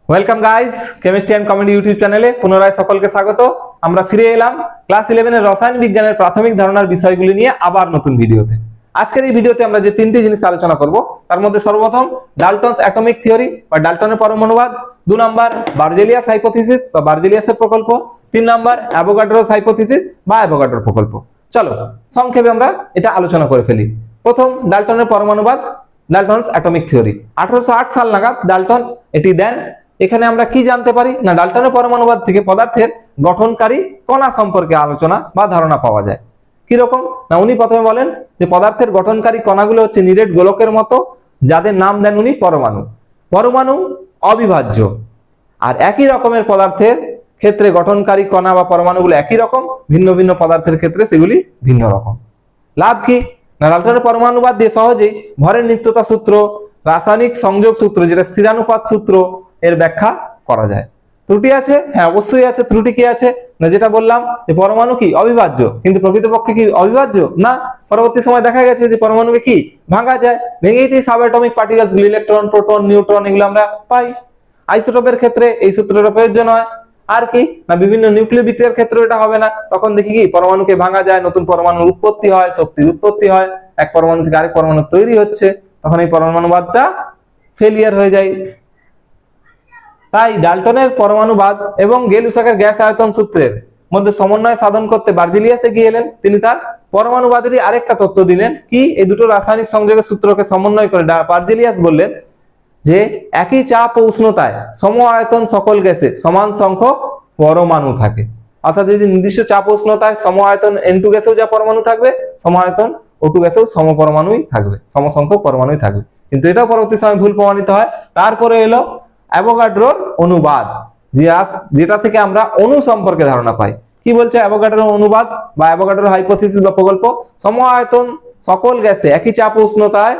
Welcome guys, chemistry and comedy YouTube চ্যানেলে পুনরায় সকলকে স্বাগত। আমরা ফিরে এলাম ক্লাস 11 এর রসায়ন বিজ্ঞানের প্রাথমিক ধারণার বিষয়গুলি নিয়ে আবার নতুন ভিডিওতে। আজকের এই ভিডিওতে আমরা যে তিনটি জিনিস আলোচনা করব তার মধ্যে সর্বপ্রথম ডাল্টনস অ্যাটমিক থিওরি বা ডাল্টনের পরমাণুবাদ, 2 নাম্বার বার্জেলিয়াস হাইপোথিসিস বা বার্জেলিয়াসের প্রকল্প, 3 নাম্বার অ্যাভোগাড্রোস হাইপোথিসিস বা অ্যাভোগাড্রোর প্রকল্প। চলো সংক্ষেপে আমরা এটা আলোচনা করে ফেলি। প্রথম ডাল্টনের পরমাণুবাদ, ডাল্টনস অ্যাটমিক থিওরি। 1808 সাল নাগাদ ডাল্টন এটি দেন। এখানে আমরা কি জানতে পারি না, ডাল্টনের পরমাণুবাদ থেকে পদার্থের গঠনকারী কণা সম্পর্কে আলোচনা বা ধারণা পাওয়া যায়। কি রকম না, উনি প্রথমে বলেন যে পদার্থের গঠনকারী কণাগুলো হচ্ছে নিরেট গোলকের মতো, যাদের নাম দেন উনি পরমাণু। পরমাণু অবিভাজ্য, আর একই রকমের পদার্থের ক্ষেত্রে গঠনকারী কণা বা পরমাণুগুলো একই রকম, ভিন্ন ভিন্ন পদার্থের ক্ষেত্রে সেগুলি ভিন্ন রকম। লাভ কি না, ডাল্টনের পরমাণুবাদ দিয়ে সহজেই ভরের নিত্যতা সূত্র, রাসায়নিক সংযোগ সূত্র যেটা স্থিরানুপাত সূত্র এর ব্যাখ্যা করা যায়। ত্রুটি আছে? হ্যাঁ অবশ্যই আছে। ত্রুটি কি আছে না, যেটা বললাম যে পরমাণু কি অবিভাজ্য, কিন্তু প্রকৃতপক্ষে কি অবিভাজ্য না। পরবর্তী সময় দেখা গেছে যে পরমাণুকে কি ভাঙা যায়, ভেঙেই subatomic particles, electron, proton, neutron এগুলো আমরা পাই। আইসোটোপের ক্ষেত্রে এই সূত্রের প্রয়োজন হয়। আর কি না, বিভিন্ন নিউক্লিয় বিক্রিয়ার ক্ষেত্রে এটা হবে না। তখন দেখি কি পরমাণুকে ভাঙা যায়, নতুন পরমাণুর উৎপত্তি হয়, শক্তির উৎপত্তি হয়, এক পরমাণু থেকে আরেক পরমাণু তৈরি হচ্ছে, তখন এই পরমাণুবাদটা ফেলিয়ার হয়ে যায়। তাই ডাল্টনের পরমাণুবাদ এবং গেল-ল্যাসাকের গ্যাস আয়তন সূত্রের মধ্যে সমন্বয় সাধন করতে বার্জেলিয়াস এগিয়ে এলেন। তিনি তার পরমাণুবাদেরই আরেকটা তত্ত্ব দিলেন কি, এই দুটো রাসায়নিক সংযোগের সূত্রকে সমন্বয় করে বার্জেলিয়াস বললেন যে একই চাপ ও উষ্ণতায় সম আয়তন সকল গ্যাসে সমান সংখ্যক পরমাণু থাকে। অর্থাৎ যদি নির্দিষ্ট চাপ উষ্ণতায় সম আয়তন N2 গ্যাসেও যা পরমাণু থাকবে, সম আয়তন O2 গ্যাসেও সম পরমাণুই থাকবে, সমসংখ্যক পরমাণুই থাকবে। কিন্তু এটা পরবর্তী সময় ভুল প্রমাণিত হয়। তারপরে এলো অ্যাভোগাড্রোর অনুবাদ, যেটা থেকে আমরা অণু সম্পর্কে ধারণা পাই। কি বলছে অ্যাভোগাড্রোর অনুবাদ বা অ্যাভোগাড্রোর হাইপোথিসিস বা প্রকল্প? সম আয়তন সকল গ্যাসে একই চাপ উষ্ণতায়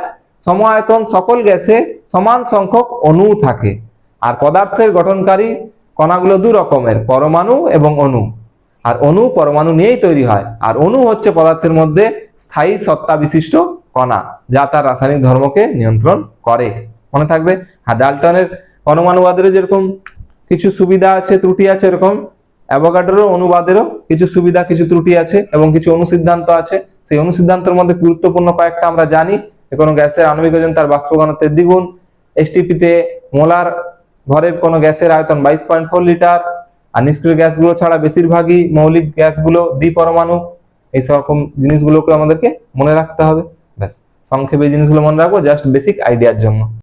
সম আয়তন সকল গ্যাসে সমান সংখ্যক অণু থাকে। আর পদার্থের গঠনকারী কণাগুলো দু রকমের, পরমাণু এবং অণু। আর অণু পরমাণু নিয়েই তৈরি হয়, আর অণু হচ্ছে পদার্থের মধ্যে স্থায়ী সত্তা বিশিষ্ট কণা, যা তার রাসায়নিক ধর্মকে নিয়ন্ত্রণ করে। মনে থাকবে। আর ডাল্টনের পরমাণুবাদের যেরকম কিছু সুবিধা আছে, ত্রুটি আছে, এরকম অ্যাভোগাড্রোর অনুবাদেরও কিছু সুবিধা, কিছু ত্রুটি আছে এবং কিছু অনুসিদ্ধান্ত আছে। সেই অনুসিদ্ধান্তের মধ্যে গুরুত্বপূর্ণ কয়েকটা আমরা জানি। কোনো গ্যাসের আণবিক ওজন তার বাষ্প ঘনত্বের দ্বিগুণ, এসটিপিতে মোলার ভরের কোনো গ্যাসের আয়তন 22.4 লিটার, আর নিষ্ক্রিয় গ্যাসগুলো ছাড়া বেশিরভাগই মৌলিক গ্যাসগুলো দ্বিপরমাণু। এই রকম জিনিসগুলোকে আমাদেরকে মনে রাখতে হবে। ব্যাস, সংক্ষেপে এই জিনিসগুলো মনে রাখবো জাস্ট বেসিক আইডিয়ার জন্য।